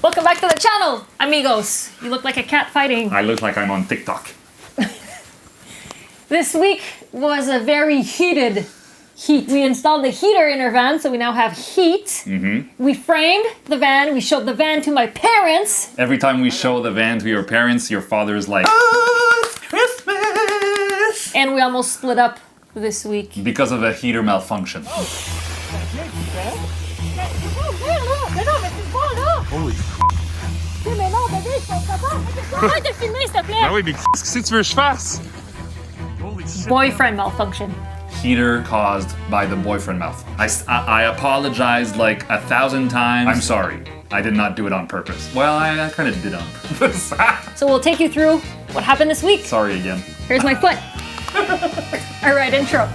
Welcome back to the channel, amigos. You look like a cat fighting. I look like I'm on TikTok. This week was a very heated heat. We installed the heater in our van, so we now have heat. We framed the van. We showed the van to my parents. Every time we show the van to your parents, your father is like, "Oh, it's Christmas!" And we almost split up this week. Because of a heater malfunction. Holy Arrête de filmer, s'il te plaît. Ah oui, mais qu'est-ce que tu veux que je fasse? Holy shit. Boyfriend malfunction. Heater caused by the boyfriend mouth. I apologized like 1,000 times. I'm sorry. I did not do it on purpose. Well, I kind of did on purpose. So we'll take you through what happened this week. Sorry again. Here's my foot. All right, intro.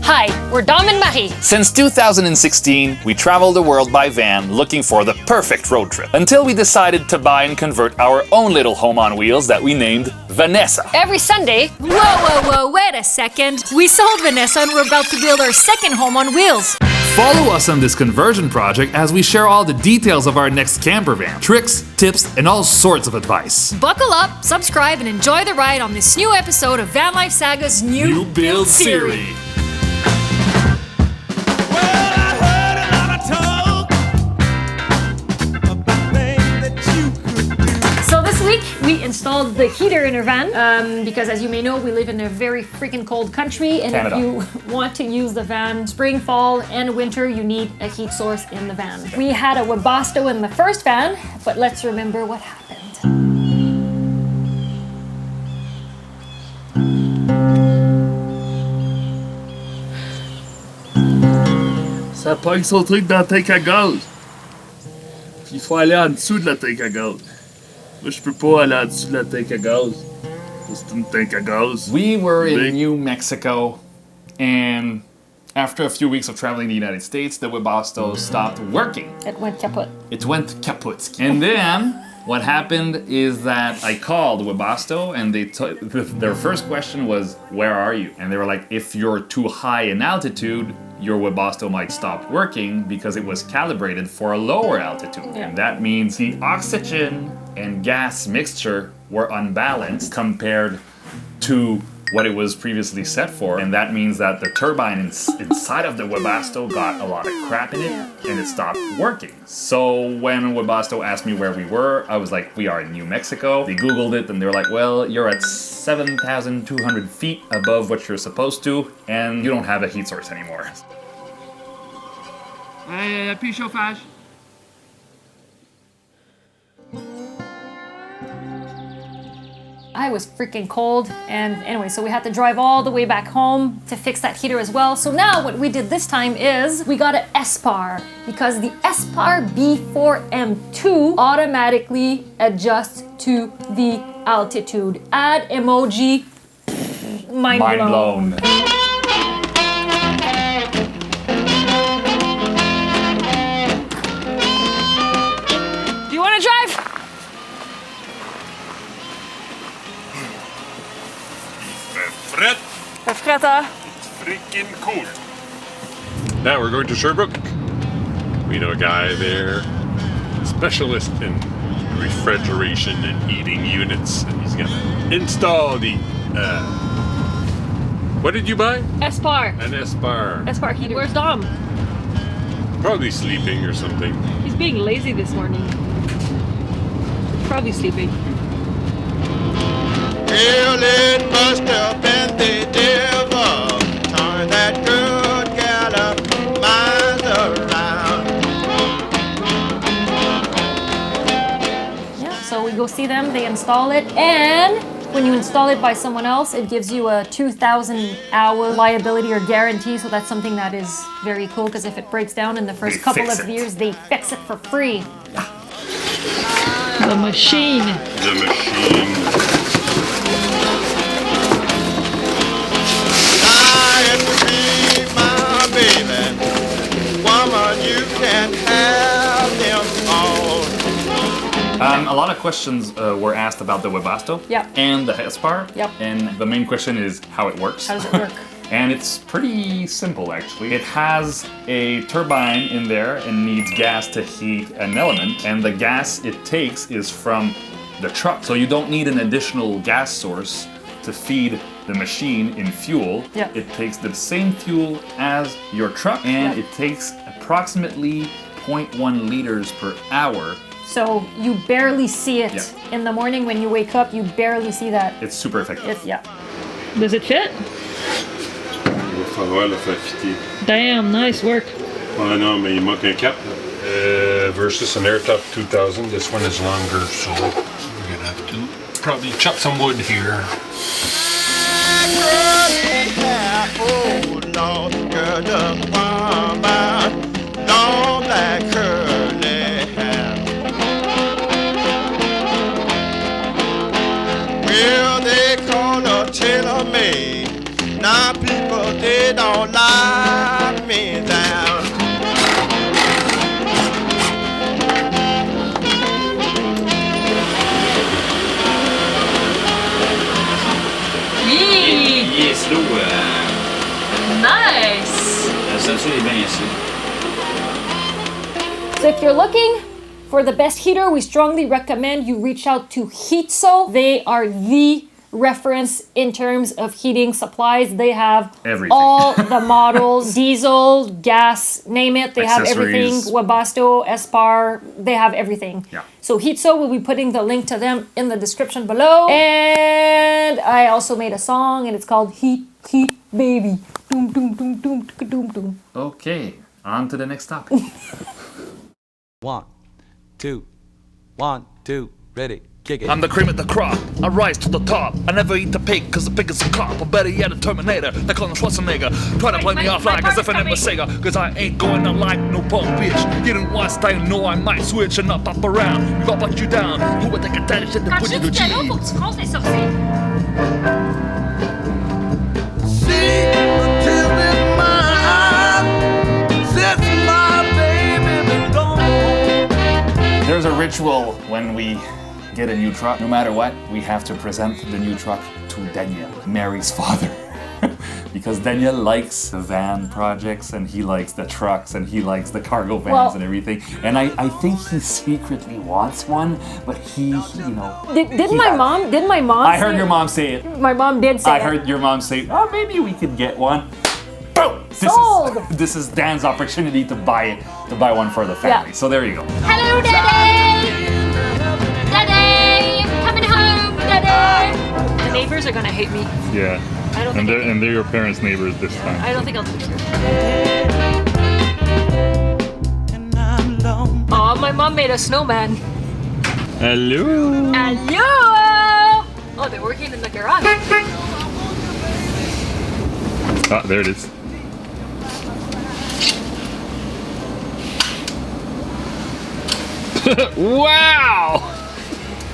Hi, we're Dom and Marie. Since 2016, we traveled the world by van looking for the perfect road trip. Until we decided to buy and convert our own little home on wheels that we named Vanessa. Every Sunday, whoa, wait a second. We sold Vanessa and we're about to build our second home on wheels. Follow us on this conversion project as we share all the details of our next camper van, tricks, tips, and all sorts of advice. Buckle up, subscribe, and enjoy the ride on this new episode of Van Life Sagas' new build series. We installed the heater in our van because, as you may know, we live in a very freaking cold country, and Canada. If you want to use the van spring, fall, and winter, you need a heat source in the van. We had a Webasto in the first van, but let's remember what happened. Ça pogne son truc dans la tank à gaz. Puis il faut aller en dessous de la tank à gaz. Moi, je peux pas aller en dessous de la tank à gaz. C'est une tank à gaz. We were in Big. New Mexico, and after a few weeks of traveling the United States, the Webasto stopped working. It went kaput. It went kaput. And then what happened is that I called Webasto, and their first question was, "Where are you?" And they were like, "If you're too high in altitude, your Webasto might stop working because it was calibrated for a lower altitude." Yeah. And that means the oxygen and gas mixture were unbalanced compared to what it was previously set for. And that means that the turbine inside of the Webasto got a lot of crap in it, and it stopped working. So when Webasto asked me where we were, I was like, "We are in New Mexico." They Googled it, and they were like, "Well, you're at 7,200 feet above what you're supposed to, and you don't have a heat source anymore." Puis chauffage. I was freaking cold, and anyway, so we had to drive all the way back home to fix that heater as well. So now what we did this time is we got an SPAR, because the SPAR B4M2 automatically adjusts to the altitude. Add emoji, mind blown. Do you want to drive? Fred. Greta. Freaking cool. Now we're going to Sherbrooke. We know a guy there, specialist in refrigeration and heating units, and he's gonna install the. What did you buy? SPAR. An SPAR. SPAR heater. Where's Dom? Probably sleeping or something. He's being lazy this morning. Probably sleeping. Well, it must have been the devil. Turn that good gal of mine around. Yeah, so we go see them, they install it, and when you install it by someone else, it gives you a 2,000-hour liability or guarantee, so that's something that is very cool, because if it breaks down in the first They couple fix of it. years, they fix it for free. The machine. The machine. I am to be my baby. Woman, you can have them all. A lot of questions were asked about the Webasto Yep. and the SPAR. Yep. And the main question is how it works. How does it work? And it's pretty simple actually. It has a turbine in there and needs gas to heat an element, and the gas it takes is from the truck. So you don't need an additional gas source to feed the machine in fuel. Yeah. It takes the same fuel as your truck, and it takes approximately 0.1 liters per hour. So you barely see it in the morning when you wake up. You barely see that. It's super effective. Does it fit? Il va falloir le faire fitter. Damn, nice work. Oh non, mais il manque un cap. Versus an Airtop 2000, this one is longer, so we're gonna have to probably chop some wood here. Oh Lord, girl, just one by long black curly hair. Well, they call her tailor-made. Now people, they don't like me down. Il est slow. Nice. La ceinture est bien ici. So if you're looking for the best heater, we strongly recommend you reach out to Heatso. They are the reference in terms of heating supplies. They have Everything. all the models, diesel, gas, name it. They have everything. Accessories. Webasto, Espar, they have everything. Yeah. So Heatso, will be putting the link to them in the description below. And I also made a song and it's called Heat, Heat, Baby. Doom, doom, doom, doom, doom, doom. Okay, on to the next topic. 1, 2, 1, 2, ready, kick it. I'm the cream of the crop. I rise to the top. I never eat the pig cause the pig is a cop. Or better yet, a Terminator. They call him Schwarzenegger. Try to play me off like as if I never Sega. Cause I ain't going out like no punk bitch. You didn't want to know I might switch and not pop around. You got put you down. Who would take a tally shit to Quand put tu you dis to cadeau, faut cheese? que tu France les sorties. See, till this mine, since my baby been gone. There's a ritual when we get a new truck. No matter what, we have to present the new truck to Daniel, Mary's father. Because Daniel likes the van projects and he likes the trucks and he likes the cargo vans and everything. And I think he secretly wants one, but he you know. Didn't my mom I say heard it? your mom say it. My mom did say I it. heard your mom say, oh, maybe we could get one. Boom! Sold! This is Dan's opportunity to buy one for the family. Yeah. So there you go. Hello, Daddy! Daddy! Coming home, Daddy! The neighbors are gonna hate me. Yeah. I don't think And they're your parents' neighbors this time. I don't think I'll do it. Oh, my mom made a snowman. Hello. Hello! Oh, they're working in the garage. Ah, there it is. Wow!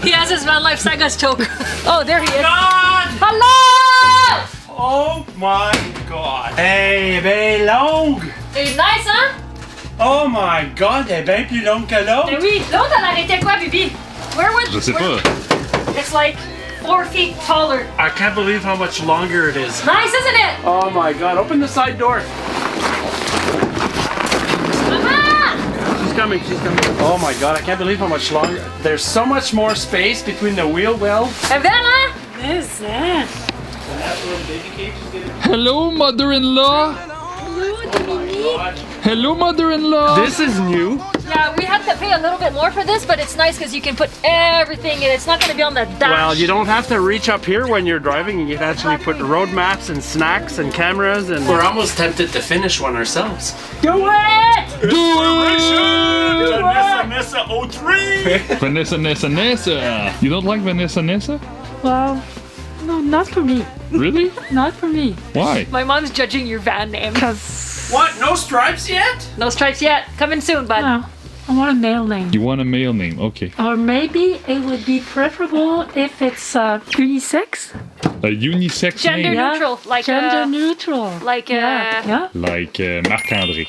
He has his VANLIFE Sagas choke. Oh, there he is. God! Hello! Oh my god! Hey, elle est bien longue! C'est nice, hein? Oh my god, elle est bien plus longue que l'autre! Mais oui, l'autre, elle arrêtait quoi, Bibi? Where was Je sais pas. It's like 4 feet taller. I can't believe how much longer it is. Nice, isn't it? Oh my god, open the side door. Mama! She's coming, she's coming. Oh my god, I can't believe how much longer. There's so much more space between the wheel well. And then, hein? What's that? Hello, mother-in-law. Hello, mother-in-law. This is new. Yeah, we had to pay a little bit more for this, but it's nice because you can put everything in. It's not going to be on the dash. Well, you don't have to reach up here when you're driving. You can actually put road maps and snacks and cameras and... We're almost tempted to finish one ourselves. Do it! Vanessa 03! Vanessa Nessa Nessa. You don't like Vanessa Nessa? Well, no, not for me. Really? Not for me. Why? My mom's judging your van name. Because, What? No stripes yet? No stripes yet. Coming soon, bud. no, I want a male name. You want a male name? Okay. Or maybe it would be preferable if it's unisex. A unisex Gender name. neutral, like Gender neutral. like yeah. Like Marc-André.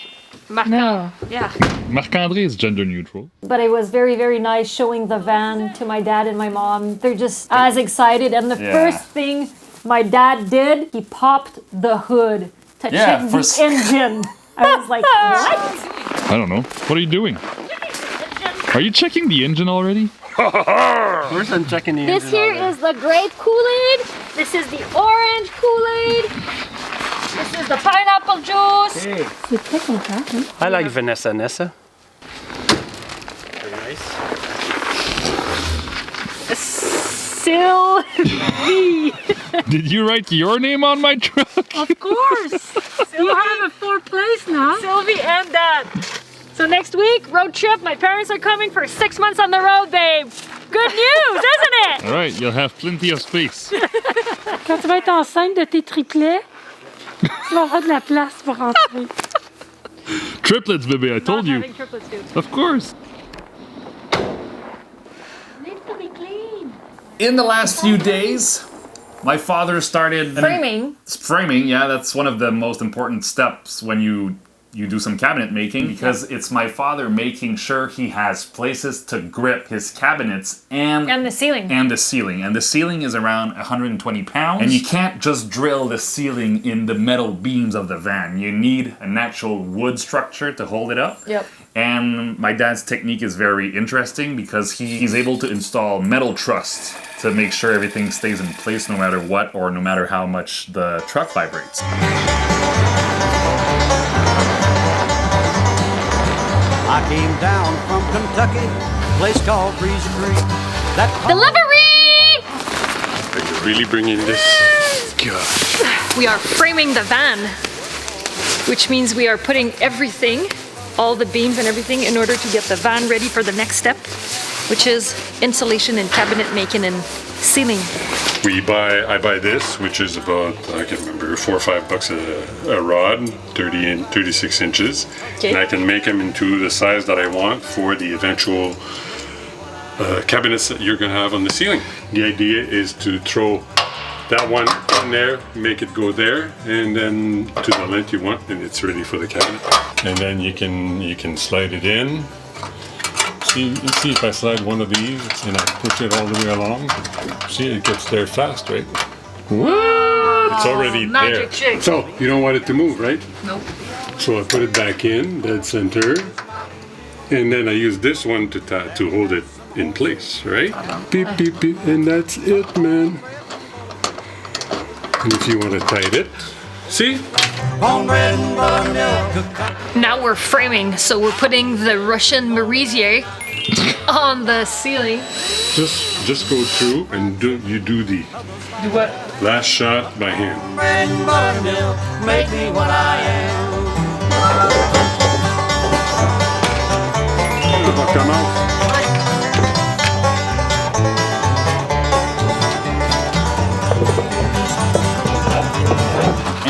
No. Yeah. Marc-André is gender neutral. But it was very, very nice showing the van to my dad and my mom. They're just as excited. And the Yeah. first thing my dad did, he popped the hood to check the engine. I was like, what? I don't know. What are you doing? Are you checking the engine already? Of course I'm checking the engine. This here is the grape Kool-Aid. This is the orange Kool-Aid. This is the pineapple juice. C'est très content. Hein? I like Vanessa. Very nice. Sylvie. Did you write your name on my truck? Of course. You have a 4th place now. Sylvie and Dad. So next week, road trip. My parents are coming for 6 months on the road, babe. Good news, isn't it? All right, you'll have plenty of space. Quand tu vas être enceinte de tes triplets, tu vas avoir de la place pour rentrer. Triplets, baby, I told you. Having triplets, dude. Of course. Needs to be clean. In the last few days, my father started framing. Yeah, that's one of the most important steps when you do some cabinet making, because it's my father making sure he has places to grip his cabinets and the ceiling. And the ceiling. And the ceiling is around 120 pounds. And you can't just drill the ceiling in the metal beams of the van. You need an actual wood structure to hold it up. Yep. And my dad's technique is very interesting because he's able to install metal truss to make sure everything stays in place no matter what or no matter how much the truck vibrates. I came down from Kentucky, a place called Breezy Creek. Delivery! Are you really bringing this? God. We are framing the van, which means we are putting everything, all the beams and everything, in order to get the van ready for the next step, which is insulation and cabinet making and ceiling. I buy this, which is about, I can't remember, $4 or $5 a rod, 30 and 36 inches. Okay. And I can make them into the size that I want for the eventual cabinets that you're gonna have on the ceiling. The idea is to throw that one on there, make it go there, and then to the length you want, and it's ready for the cabinet. And then you can slide it in. See if I slide one of these and I push it all the way along. See, it gets there fast, right? Whoa! It's already there. Trick. So you don't want it to move, right? Nope. So I put it back in, dead center, and then I use this one to hold it in place, right? Beep, beep, beep, and that's it, man. And if you want to tighten it, see? Now we're framing, so we're putting the Russian Merisier on the ceiling. Just go through and do the Do what? last shot by hand. Bread and buttermilk make me what I am. Come out.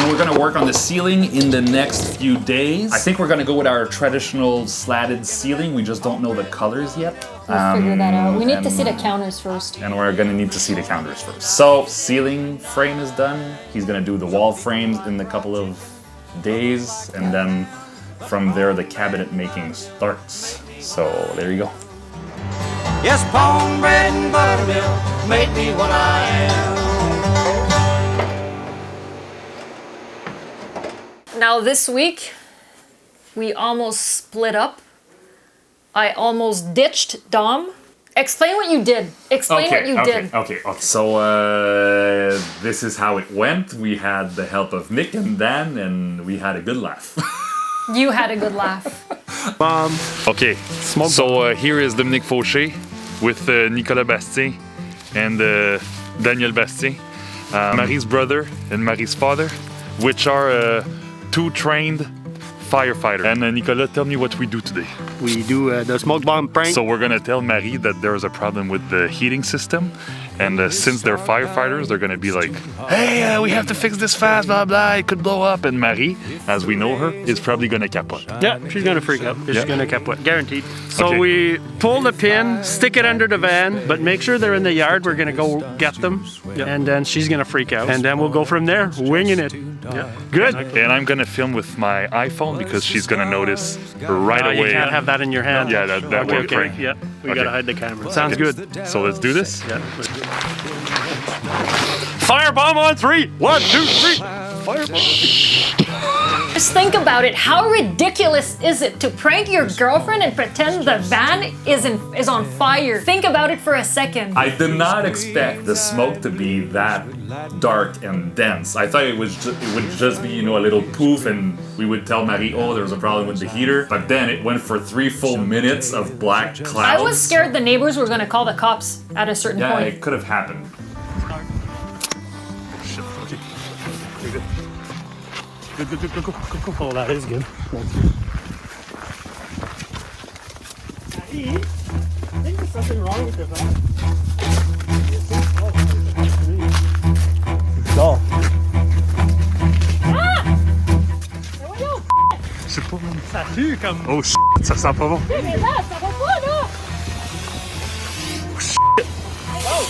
We're gonna work on the ceiling in the next few days. I think we're gonna go with our traditional slatted ceiling. We just don't know the colors yet. We'll figure that out. We need to see the counters first. And we're gonna need to see the counters first. So, ceiling frame is done. He's gonna do the wall frames in a couple of days. And then from there, the cabinet making starts. So, there you go. Yes, cornbread and buttermilk make me what I am. Now this week, we almost split up. I almost ditched Dom. Explain what you did. Explain what you did. Okay. So this is how it went. We had the help of Nick and Dan, and we had a good laugh. You had a good laugh. Okay, so here is Dominique Fauché with Nicolas Bastien and Daniel Bastien, Marie's brother and Marie's father, which are two trained firefighters. And Nicolas, tell me what we do today. We do the smoke bomb prank. So we're gonna tell Marie that there's a problem with the heating system, and since they're firefighters, they're gonna be like, hey, we have to fix this fast, blah blah, it could blow up. And Marie, as we know her, is probably gonna capote. Yeah, she's gonna freak out. She's gonna capote, guaranteed. So we pull the pin, stick it under the van, but make sure they're in the yard. We're gonna go get them, and then she's gonna freak out, and then we'll go from there, winging it. Yeah. Good. And I'm gonna film with my iPhone because she's gonna notice right away. You can't have that in your hand. Yeah, that won't prank. Yeah, we gotta hide the camera. Sounds good. So let's do this. Yeah. Firebomb on 3. 1, 2, 3. Firebomb. Just think about it. How ridiculous is it to prank your girlfriend and pretend the van is on fire? Think about it for a second. I did not expect the smoke to be that dark and dense. I thought it would just be, you know, a little poof and we would tell Marie, oh, there was a problem with the heater. But then it went for 3 full minutes of black clouds. I was scared the neighbors were gonna call the cops at a certain point. Yeah, it could have happened. Good. Oh, that is good. I think there's something wrong with the van. Bizarre. Je sais pas, même. Ça tue comme. Oh shit, ça sent pas bon. Mais là, ça va pas, là! Oh shit. Oh!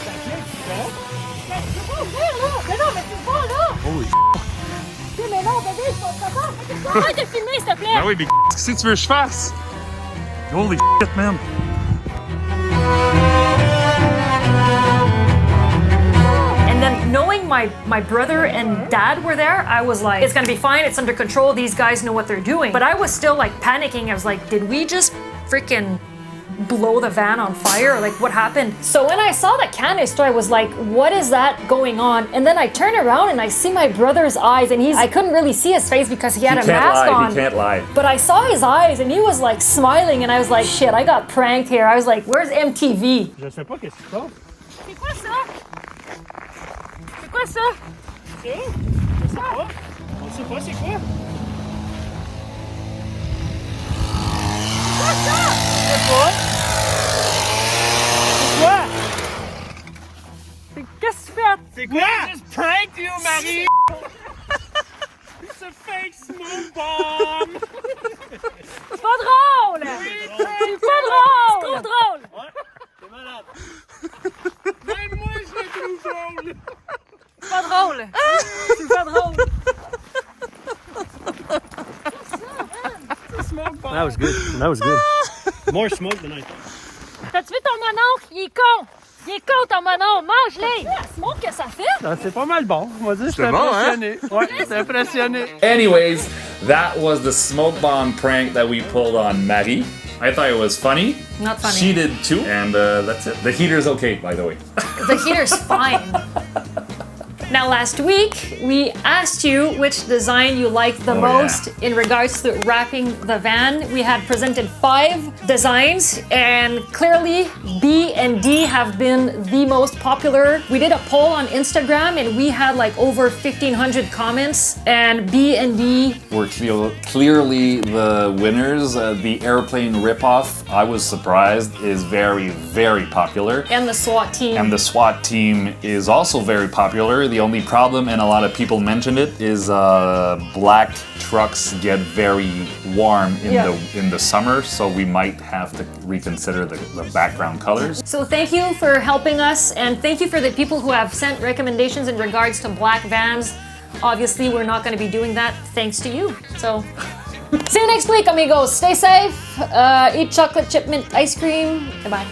Ça tue, c'est bon? Mais tu peux pas ouvrir, là! Mais non, mais tu le vois, là! Holy Mais non, bébé, je vais te faire. Arrête de filmer, s'il te plaît! Ah oui, mais qu'est-ce que tu veux que je fasse? Holy shit, man! And then knowing my brother and dad were there, I was like, it's gonna be fine, it's under control, these guys know what they're doing. But I was still like panicking. I was like, did we just freaking blow the van on fire? Or like, what happened? So when I saw the canister, I was like, what is that going on? And then I turn around and I see my brother's eyes, and I couldn't really see his face because he had a mask on. He can't lie. But I saw his eyes and he was like smiling, and I was like, shit, I got pranked here. I was like, where's MTV? Je sais pas qu'est-ce qui se passe. C'est quoi ça? C'est quoi ça? C'est? Je sais pas. On sait pas c'est quoi. C'est quoi ça? C'est quoi? C'est quoi? Qu'est-ce que tu fais? C'est quoi? I just pranked you, Marie! It's a fake smoke bomb! C'est pas drôle! C'est pas drôle! C'est trop drôle! Ouais, t'es malade. Même moi, je le trouve drôle! C'est pas drôle! C'est pas drôle! That was good. That was good. More smoke than I thought. T'as-tu vu ton mononcle? Il est con! Il est con, ton mononcle! Mange-les! La smoke que ça fait! C'est pas mal bon. On va dire que j'étais impressionné. Hein? Ouais, j'étais impressionné. Anyways, that was the smoke bomb prank that we pulled on Marie. I thought it was funny. Not funny. She did too. And that's it. The heater's okay, by the way. The heater's fine. Now, last week, we asked you which design you liked the most in regards to wrapping the van. We had presented 5 designs, and clearly B and D have been the most popular. We did a poll on Instagram, and we had like over 1,500 comments, and B and D were clearly the winners. The airplane ripoff, I was surprised, is very, very popular. and the SWAT team. And the SWAT team is also very popular. The only problem, and a lot of people mentioned it, is black trucks get very warm in the summer, so we might have to reconsider the background colors. So thank you for helping us, and thank you for the people who have sent recommendations in regards to black vans. Obviously, we're not going to be doing that thanks to you. So see you next week, amigos. Stay safe. Eat chocolate chip mint ice cream. Goodbye.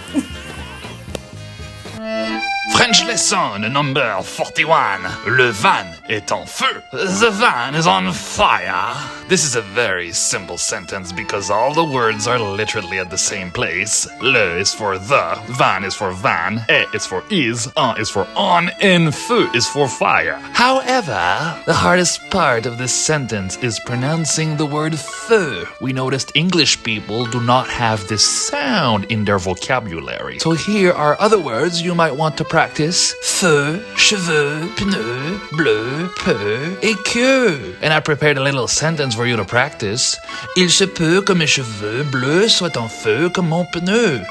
French lesson number 41. Le van est en feu. The van is on fire. This is a very simple sentence because all the words are literally at the same place. Le is for the, van is for van, est is for is for on, and feu is for fire. However, the hardest part of this sentence is pronouncing the word feu. We noticed English people do not have this sound in their vocabulary. So here are other words you might want to practice. Feu, cheveux, pneus, bleu, peu, et que. And I prepared a little sentence for you to practice. Il se peut que mes cheveux bleus soient en feu comme mon pneu.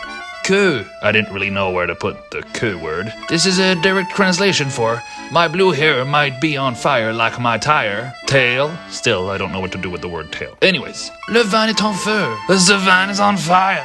Que. I didn't really know where to put the que word. This is a direct translation for my blue hair might be on fire like my tire. Tail. Still, I don't know what to do with the word tail. Anyways, le van est en feu. The van is on fire.